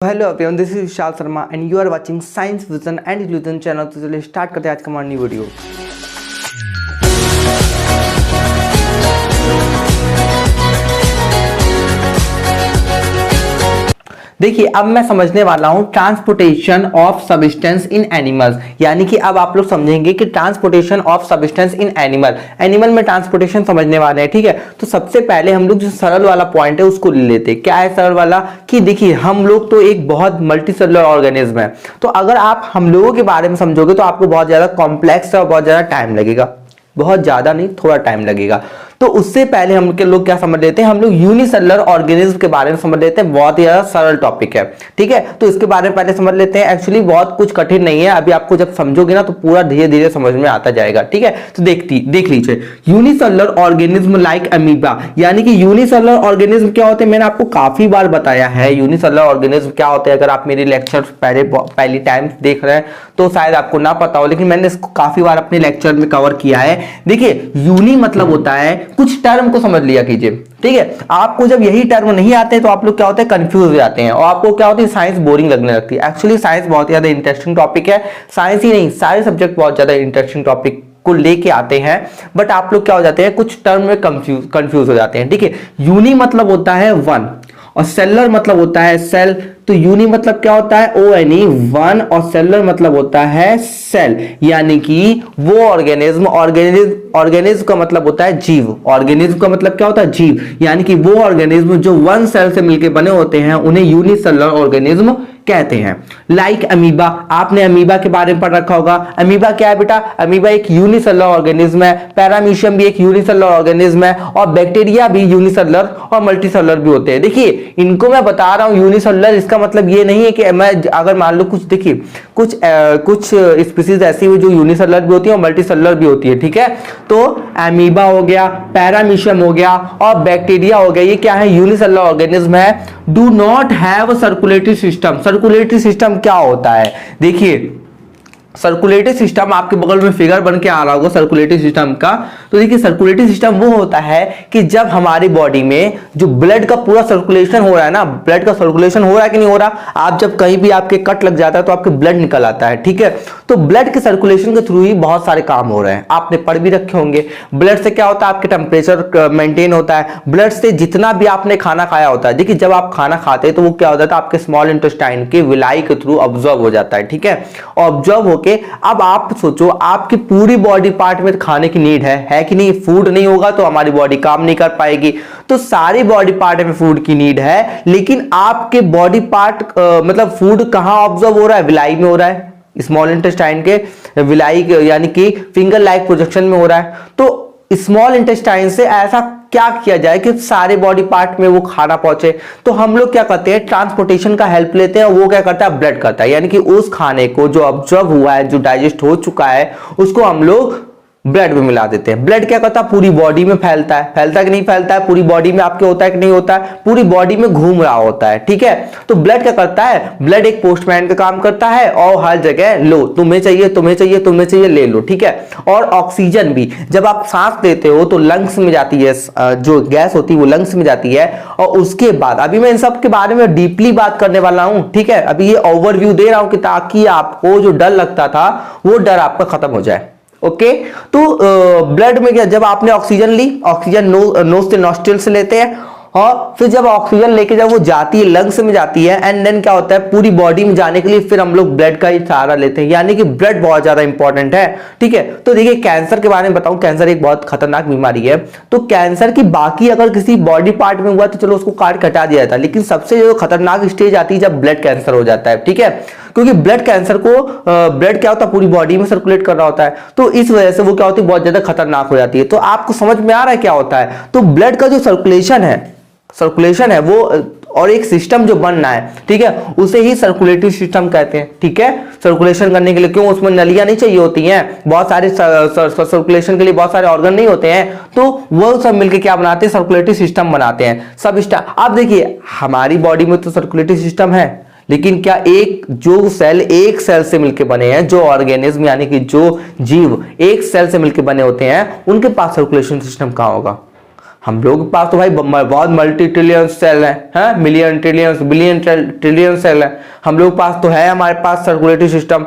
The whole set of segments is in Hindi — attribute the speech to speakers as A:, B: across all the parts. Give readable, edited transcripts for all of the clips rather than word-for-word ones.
A: Hello everyone, this is Vishal Sharma and you are watching science vision and illusion channel. तो चलिए स्टार्ट करते हैं आज का हमारा न्यू वीडियो। देखिए, अब मैं समझने वाला हूं transportation of substance in animals, यानी कि अब आप लोग समझेंगे कि transportation of substance in animal में ट्रांसपोर्टेशन समझने वाले हैं। ठीक है, तो सबसे पहले हम लोग जो सरल वाला पॉइंट है उसको ले लेते हैं। क्या है सरल वाला? कि देखिए, हम लोग तो एक बहुत मल्टी सेलुलर ऑर्गेनिज्म है, तो अगर आप हम लोगों के बारे में समझोगे तो आपको बहुत ज्यादा कॉम्प्लेक्स और बहुत ज्यादा टाइम लगेगा। बहुत ज्यादा नहीं, थोड़ा टाइम लगेगा। तो उससे पहले हम लोग क्या समझ लेते हैं, हम लोग यूनिसेलुलर ऑर्गेनिज्म के बारे में समझ लेते हैं। बहुत ही ज्यादा सरल टॉपिक है, ठीक है। तो इसके बारे में पहले समझ लेते हैं। एक्चुअली बहुत कुछ कठिन नहीं है, अभी आपको जब समझोगे ना तो पूरा धीरे धीरे समझ में आता जाएगा, ठीक है। तो देख लीजिए, यूनिसेलुलर ऑर्गेनिज्म लाइक अमीबा, यानी कि यूनिसेलुलर ऑर्गेनिज्म क्या होते हैं, मैंने आपको काफी बार बताया है यूनिसेलुलर ऑर्गेनिज्म क्या होते हैं। अगर आप मेरे लेक्चर पहली टाइम देख रहे हैं तो शायद आपको ना पता हो, लेकिन मैंने इसको काफी बार अपने लेक्चर में कवर किया है। देखिए, यूनि मतलब होता है, कुछ टर्म को समझ लिया कीजिए, ठीक है। आपको जब यही टर्म नहीं आते हैं तो आप लोग क्या होते हैं, कंफ्यूज हो जाते हैं और आपको क्या होती है, साइंस बोरिंग लगने लगती है। एक्चुअली साइंस बहुत ज्यादा इंटरेस्टिंग टॉपिक है। साइंस ही नहीं, सारे सब्जेक्ट बहुत ज्यादा इंटरेस्टिंग टॉपिक को लेके आते हैं, बट आप लोग क्या हो जाते हैं, कुछ टर्म में कंफ्यूज हो जाते हैं, ठीक है। यूनि मतलब होता है वन और सेलुलर मतलब होता है सेल। तो यूनि मतलब क्या होता है, ONE, वन, और सेलुलर मतलब होता है सेल, यानी कि वो ऑर्गेनिज्म का मतलब होता है जीव। ऑर्गेनिज्म का मतलब क्या होता है, जीव, यानी कि वो ऑर्गेनिज्म जो वन सेल से मिलकर बने होते हैं उन्हें यूनिसेलुलर ऑर्गेनिज्म कहते हैं। लाइक अमीबा, आपने अमीबा के बारे में पढ़ रखा होगा। अमीबा क्या है बेटा? अमीबा एक यूनिसेलुलर ऑर्गेनिज्म है। पैरामीशियम भी एक यूनिसेलुलर ऑर्गेनिज्म है, और बैक्टीरिया भी यूनिसेलुलर और मल्टीसेलुलर भी होते हैं। देखिए, इनको मैं बता रहा हूं यूनिसेलुलर, इसका मतलब ये नहीं है कि मैं अगर मान लो कुछ, देखिए कुछ स्पीसीज ऐसी हुई जो यूनिसेलुलर भी होती है और मल्टीसेलुलर भी होती है, ठीक है। तो अमीबा हो गया, पैरामीशियम हो गया और बैक्टीरिया हो गया, ये क्या है, यूनिसेलुलर ऑर्गेनिज्म है। Do not have circulatory system. Circulatory system क्या होता है? देखिए, सर्कुलेटरी सिस्टम आपके बगल में फिगर बन के आ रहा होगा सर्कुलेटरी सिस्टम का। तो देखिए, सर्कुलेटरी सिस्टम वो होता है कि जब हमारी बॉडी में जो ब्लड का पूरा सर्कुलेशन हो रहा है ना, ब्लड का सर्कुलेशन हो रहा है कि नहीं हो रहा, आप जब कहीं भी आपके कट लग जाता है तो आपके ब्लड निकल आता है, ठीक है। तो ब्लड के सर्कुलेशन के थ्रू ही बहुत सारे काम हो रहे हैं, आपने पढ़ भी रखे होंगे। ब्लड से क्या होता है, आपके टेम्परेचर मेंटेन होता है। ब्लड से जितना भी आपने खाना खाया होता है, देखिए जब आप खाना खाते हैं तो वो क्या होता है, आपके स्मॉल इंटेस्टाइन के विलाई के थ्रू ऑब्जॉर्ब हो जाता है, ठीक है। ऑब्जॉर्ब होके अब आप सोचो, आपकी पूरी बॉडी पार्ट में खाने की नीड है कि नहीं? फूड नहीं होगा तो हमारी बॉडी काम नहीं कर पाएगी। तो सारी बॉडी पार्ट में फूड की नीड है, लेकिन आपके बॉडी पार्ट मतलब फूड कहां ऑब्जॉर्ब हो रहा है? विलाई में हो रहा है, स्मॉल इंटेस्टाइन के विलाई, यानी कि फिंगर लाइक प्रोजेक्शन में हो रहा है। तो स्मॉल इंटेस्टाइन से ऐसा क्या किया जाए कि सारे बॉडी पार्ट में वो खाना पहुंचे? तो हम लोग क्या करते हैं, ट्रांसपोर्टेशन का हेल्प लेते हैं। वो क्या करता है, ब्लड करता है, यानी कि उस खाने को जो ऑब्जर्व हुआ है, जो डाइजेस्ट हो चुका है, उसको हम लोग ब्लड में मिला देते हैं। ब्लड क्या करता है, पूरी बॉडी में फैलता है। फैलता है कि नहीं फैलता है? पूरी बॉडी में आपके होता है कि नहीं होता है? पूरी बॉडी में घूम रहा होता है, ठीक है। तो ब्लड क्या करता है, ब्लड एक पोस्टमैन का काम करता है और हर जगह लो, तुम्हें चाहिए तुम्हें चाहिए तुम्हें चाहिए, ले लो, ठीक है। और ऑक्सीजन भी जब आप सांस लेते हो तो लंग्स में जाती है, जो गैस होती है वो लंग्स में जाती है। और उसके बाद अभी मैं इन सब के बारे में डीपली बात करने वाला हूं, ठीक है। अभी ये ओवरव्यू दे रहा हूं कि ताकि आपको जो डर लगता था वो डर आपका खत्म हो जाए, ओके। तो ब्लड में क्या, जब आपने ऑक्सीजन ली, ऑक्सीजन नोज से नॉस्ट्रिल से लेते हैं, और फिर जब ऑक्सीजन लेके जब वो जाती है लंग्स में जाती है, एंड देन क्या होता है, पूरी बॉडी में जाने के लिए फिर हम लोग ब्लड का ही सहारा लेते हैं, यानी कि ब्लड बहुत ज्यादा इंपॉर्टेंट है, ठीक है। तो देखिए, कैंसर के बारे में बताऊं, कैंसर एक बहुत खतरनाक बीमारी है। तो कैंसर की बाकी अगर किसी बॉडी पार्ट में हुआ तो चलो उसको काट हटा दिया जाता है, लेकिन सबसे जो खतरनाक स्टेज आती है जब ब्लड कैंसर हो जाता है, ठीक है। क्योंकि ब्लड कैंसर को ब्लड क्या होता है, पूरी बॉडी में सर्कुलेट कर रहा होता है, तो इस वजह से वो क्या होती है, बहुत ज्यादा खतरनाक हो जाती है। तो आपको समझ में आ रहा है क्या होता है? तो ब्लड का जो सर्कुलेशन है वो, और एक सिस्टम जो बनना है, ठीक है, उसे ही सर्कुलेटरी सिस्टम कहते हैं, ठीक है। सर्कुलेशन करने के लिए क्यों, उसमें नलियां नहीं चाहिए होती हैं, बहुत सारे सर्कुलेशन के लिए बहुत सारे ऑर्गन नहीं होते हैं, तो वो सब मिलकर क्या बनाते हैं, सर्कुलेटरी सिस्टम बनाते हैं, सब सिस्टम। आप देखिए, हमारी बॉडी में तो सर्कुलेटरी सिस्टम है, लेकिन क्या एक जो सेल एक सेल से मिलकर बने हैं, जो ऑर्गेनिज्म यानी कि जो जीव एक सेल से मिलकर बने होते हैं, उनके पास सर्कुलेशन सिस्टम कहां होगा? हम लोग के पास तो भाई बहुत मल्टी ट्रिलियन सेल है, million trillion billion trillion cell है। हम लोग के पास तो है, हमारे पास circulatory system.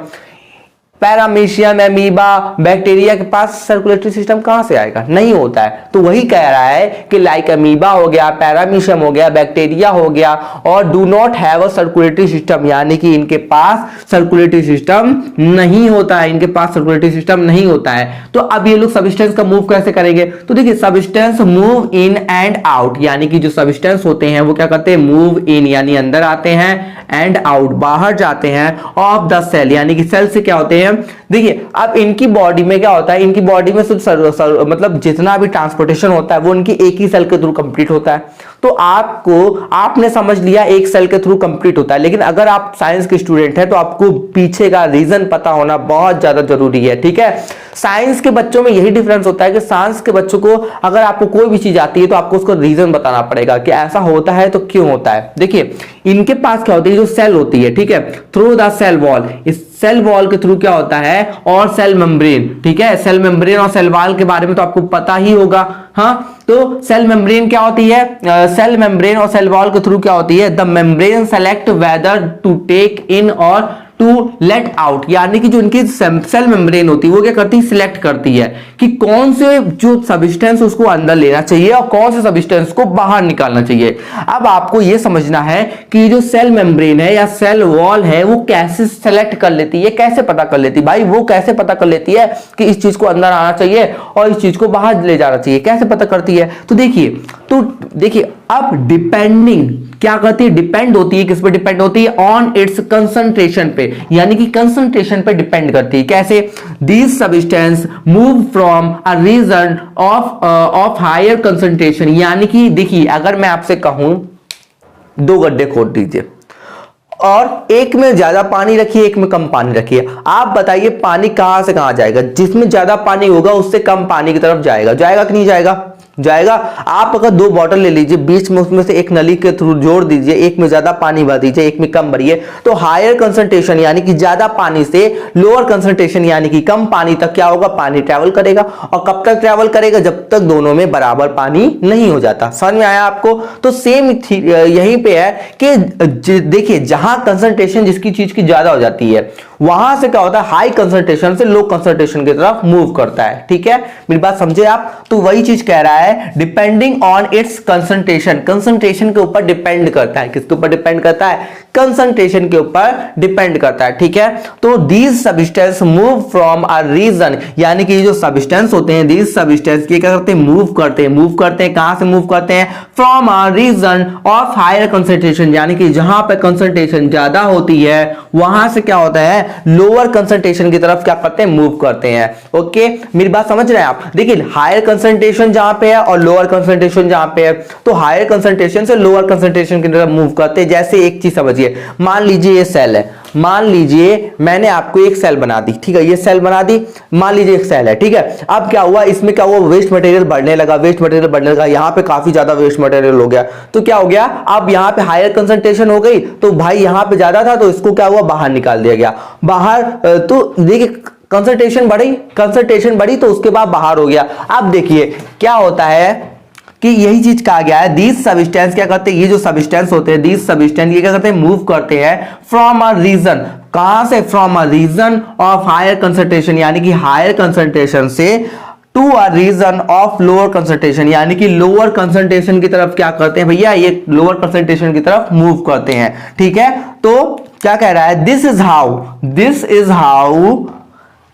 A: Paramecium, amoeba, bacteria के पास सर्कुलेटरी सिस्टम कहां से आएगा? नहीं होता है। तो वही कह रहा है कि लाइक अमीबा हो गया, पैरामीशियम हो गया, बैक्टीरिया हो गया, और do not have a circulatory system, यानी कि इनके पास सर्कुलेटरी सिस्टम नहीं होता है, इनके पास सर्कुलेटरी सिस्टम नहीं होता है। तो अब ये लोग सब्सटेंस का मूव कैसे करेंगे? तो देखिए, substance move in and out, यानी कि जो सब्सटेंस होते हैं वो क्या करते हैं? मूव इन यानी अंदर आते हैं, एंड आउट बाहर जाते हैं, ऑफ द सेल यानी कि सेल से क्या होते हैं? देखिए, अब इनकी बॉडी में क्या होता है? इनकी बॉडी में सिर्फ मतलब जितना भी ट्रांसपोर्टेशन होता है वो इनकी एक ही सेल के थ्रू कंप्लीट होता है। तो आपने समझ लिया एक सेल के थ्रू कंप्लीट होता है, लेकिन अगर आप साइंस के स्टूडेंट हैं तो आपको पीछे का रीजन पता होना बहुत ज्यादा जरूरी है, ठीक है। साइंस के बच्चों में यही डिफरेंस होता है कि साइंस के बच्चों को अगर आपको कोई भी चीज आती है तो आपको उसको रीजन बताना पड़ेगा कि ऐसा होता है तो क्यों होता है। देखिए, इनके पास क्या होती है? जो सेल होती है, ठीक है, थ्रू द सेल वॉल, इस सेल वॉल के थ्रू क्या होता है? और सेल मेम्ब्रेन, ठीक है। सेल मेम्ब्रेन और सेल वॉल के बारे में तो आपको पता ही होगा, हाँ। तो सेल मेम्ब्रेन क्या होती है? सेल मेम्ब्रेन और सेल वॉल के थ्रू क्या होती है? The membrane select whether to take in और टू लेट आउट, यानी कि जो इनकी सेल मेम्ब्रेन होती है वो क्या करती है? सिलेक्ट करती है कि कौन से जो सब्सटेंस उसको अंदर लेना चाहिए और कौन से सब्सटेंस को बाहर निकालना चाहिए। अब आपको यह समझना है कि जो सेल मेम्ब्रेन है या सेल वॉल है वो कैसे सेलेक्ट कर लेती है, कैसे पता कर लेती है? भाई वो कैसे पता कर लेती है कि इस चीज को अंदर आना चाहिए और इस चीज को बाहर ले जाना चाहिए? कैसे पता करती है? तो देखिए अब डिपेंडिंग क्या करती है? डिपेंड होती है, किस पे डिपेंड होती है? ऑन इट्स कंसंट्रेशन पे, यानी कि कंसंट्रेशन पे डिपेंड करती है। कैसे? These substance move from a region of higher concentration, यानी कि देखिए, अगर मैं आपसे कहूं 2 गड्ढे खोद दीजिए और एक में ज्यादा पानी रखिए, एक में कम पानी रखिए, आप बताइए पानी कहां से कहां जाएगा? जिसमें ज्यादा पानी होगा उससे कम पानी की तरफ जाएगा कि नहीं जाएगा? जाएगा। आप अगर 2 बॉटल ले लीजिए, बीच में उसमें से एक नली के थ्रू जोड़ दीजिए, एक में ज्यादा पानी भर दीजिए, एक में कम भरिए, तो हायर कंसंट्रेशन यानी कि ज्यादा पानी से लोअर कंसंट्रेशन यानी कि कम पानी तक क्या होगा? पानी ट्रैवल करेगा। और कब तक ट्रैवल करेगा? जब तक दोनों में बराबर पानी नहीं हो जाता। समझ में आया आपको? तो सेम यहीं पे है कि देखिए, जहां कंसंट्रेशन जिसकी चीज की ज्यादा हो जाती है वहां से क्या होता है? हाई कंसंट्रेशन से लो कंसंट्रेशन की तरफ मूव करता है, ठीक है। मेरी बात समझे आप? तो वही चीज कह रहा है, depending on it's concentration, concentration के ऊपर डिपेंड करता है। किसके ऊपर डिपेंड करता है? कंसंट्रेशन के ऊपर डिपेंड करता है, ठीक है। तो these substance move from a region, यानी कि जो सब्सटेंस होते हैं, दीज सब्सटेंस ये क्या करते हैं? मूव करते हैं। कहां से मूव करते हैं? From a region of higher concentration, यानी कि जहां पे कंसंट्रेशन ज्यादा होती है वहां से क्या होता है? लोअर कंसंट्रेशन की तरफ क्या करते हैं? मूव करते हैं। ओके, मेरी बात समझ रहे हैं आप? देखिए, हायर कंसंट्रेशन जहां पे है और लोअर कंसंट्रेशन जहां पे है, तो हायर कंसंट्रेशन से लोअर कंसंट्रेशन की तरफ मूव करते हैं। जैसे एक चीज समझिए, मान लीजिए ये सेल है, मान लीजिए मैंने आपको एक सेल बना दी, ठीक है, ये सेल बना दी, मान लीजिए एक सेल है, ठीक है। अब क्या हुआ? इसमें क्या हुआ? वेस्ट मटेरियल बढ़ने लगा, यहां पे काफी ज्यादा वेस्ट मटेरियल हो गया। तो क्या हो गया? अब यहां पे हायर कंसंट्रेशन हो गई, तो भाई यहां पे ज्यादा था तो इसको क्या हुआ? बाहर निकाल दिया गया। बाहर तो देखिए, कंसंट्रेशन बढ़ी तो उसके बाद बाहर हो गया। अब देखिए क्या होता है कि यही चीज कहा गया है, दीज सब्सटेंस क्या करते हैं? ये जो सब्सटेंस होते हैं, दीज सब्सटेंस ये क्या करते हैं? मूव करते हैं फ्रॉम अ रीजन, कहां से? From a region of higher concentration, यानी कि हायर कंसंट्रेशन से to a region of lower concentration, यानी कि लोअर कंसंट्रेशन की तरफ क्या करते हैं भैया? ये लोअर कंसंट्रेशन की तरफ मूव करते हैं, ठीक है। तो क्या कह रहा है? This is how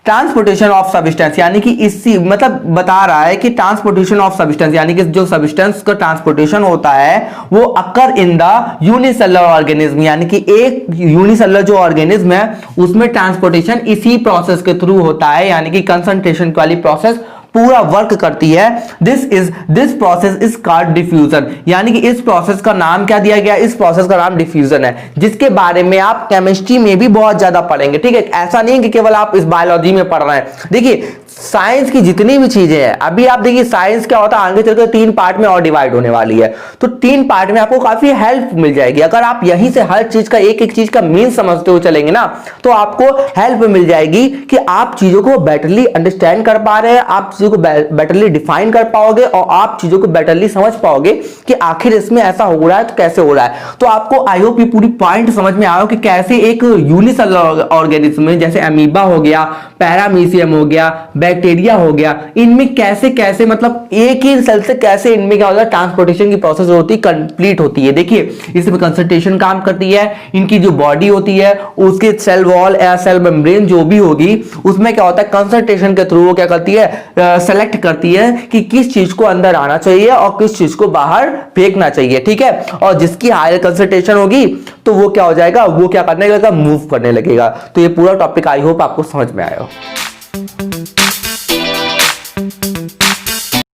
A: transportation of substance, यानी कि इसी मतलब बता रहा है कि ट्रांसपोर्टेशन ऑफ सब्सटेंस, यानी कि जो सब्सटेंस का ट्रांसपोर्टेशन होता है वो अकर इन द यूनिसेलुलर ऑर्गेनिज्म, यानी कि एक यूनिसेलुलर जो ऑर्गेनिज्म है उसमें ट्रांसपोर्टेशन इसी प्रोसेस के थ्रू होता है, यानी कि कंसंट्रेशन वाली प्रोसेस पूरा वर्क करती है। This process is called diffusion, यानी कि इस प्रोसेस का नाम क्या दिया गया? इस प्रोसेस का नाम डिफ्यूजन है, जिसके बारे में आप केमिस्ट्री में भी बहुत ज्यादा पढ़ेंगे, ठीक है। ऐसा नहीं कि केवल आप इस बायोलॉजी में पढ़ रहे हैं। देखिए, साइंस की जितनी भी चीजें हैं, अभी आप देखिए साइंस क्या होता है आगे चलकर 3 पार्ट में और डिवाइड होने वाली है, तो 3 पार्ट में आपको काफी हेल्प मिल जाएगी। अगर आप यहीं से हर चीज का एक एक चीज का मीन समझते हुए चलेंगे ना, तो आपको हेल्प मिल जाएगी कि आप चीजों को बेटरली अंडरस्टैंड कर पा रहे हैं, आप चीजों को बेटरली डिफाइन कर पाओगे और आप चीजों को बेटरली समझ पाओगे कि आखिर इसमें ऐसा हो रहा है तो कैसे हो रहा है। तो आपको आई होप ये पूरी पॉइंट समझ में आया कि कैसे एक यूनिसेलुलर ऑर्गेनिज्म जैसे अमीबा हो गया, पैरामीशियम हो गया, बैक्टीरिया हो गया, इनमें कैसे कैसे मतलब एक ही सेल से कैसे इनमें क्या होता है ट्रांसपोर्टेशन की प्रोसेस होती है, कंप्लीट होती है। देखिए इसमें कंसंट्रेशन काम करती है, इनकी जो बॉडी होती है उसके सेल वॉल या सेल मेम्ब्रेन जो भी होगी उसमें क्या होता है कंसंट्रेशन के थ्रू वो क्या करती है सेलेक्ट करती है कि किस चीज को अंदर आना चाहिए और किस चीज को बाहर फेंकना चाहिए, ठीक है। और जिसकी हायर कंसंट्रेशन होगी तो वो क्या हो जाएगा, वो क्या करने लगेगा, मूव करने लगेगा। तो ये पूरा टॉपिक आई होप आपको समझ में आया हो।